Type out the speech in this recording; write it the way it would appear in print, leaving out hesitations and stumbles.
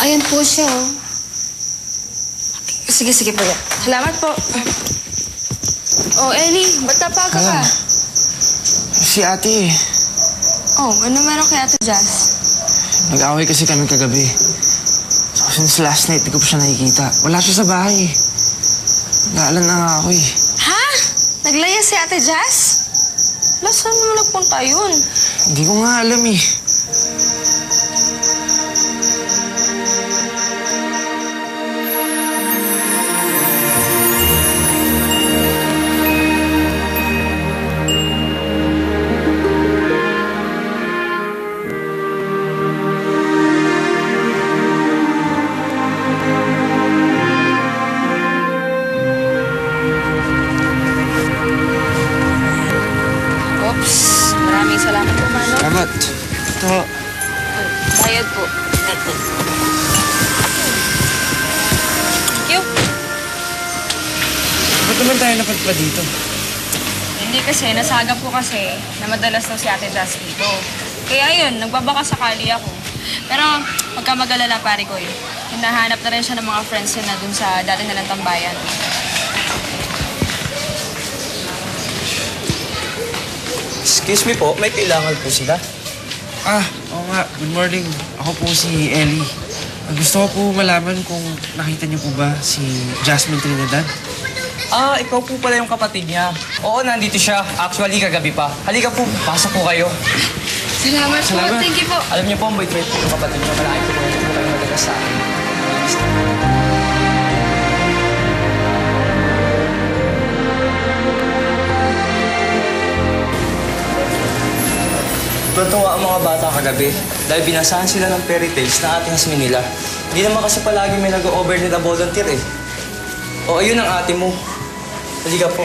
Ayan po siya, oh. Sige, sige po yan. Salamat po. Oh, Ellie, ba't napaga ka? Si ate, Oh, ano meron kay Ate Jazz? nag-away kasi kami kagabi. So, since last night, di ko pa siya nakikita. Wala siya sa bahay. Naalan na nga ako eh. Ha? Naglaya si Ate Jazz? Wala, saan mo nagpunta yun? Hindi ko nga alam eh. Oops, maraming salamat po, Manong. Salamat. Ito, Bayad po. Thank you. ba't naman tayo napadpad dito? Hindi kasi, nasagap ko kasi na madalas daw si Ate Jazz dito. Kaya yun, nagbabaka sakali ako. Pero huwag ka mag-alala, pare ko eh. Hinahanap na rin siya ng mga friends niya na dun sa dati nilang tambayan. Excuse me po, may kailangan po sila. Oo nga. Good morning. Ako po si Ellie. Gusto ko po malaman kung nakita niyo po ba si Jasmine Trinidad? Ikaw po pala yung kapatid niya. Oo, nandito siya. Actually, kagabi pa. Halika po, pasok po kayo. Salamat, Salamat. po. Thank you po. Alam niyo po, ang bait-bait po yung kapatid niya. Malaki po kayo madalas sa akin. Tuwa ang mga bata kagabi dahil binasahan sila ng fairy tales na ating Hasmin nila. Hindi naman kasi palagi may nag-overnight na volunteer eh. O, ayun ang ate mo. Halika po.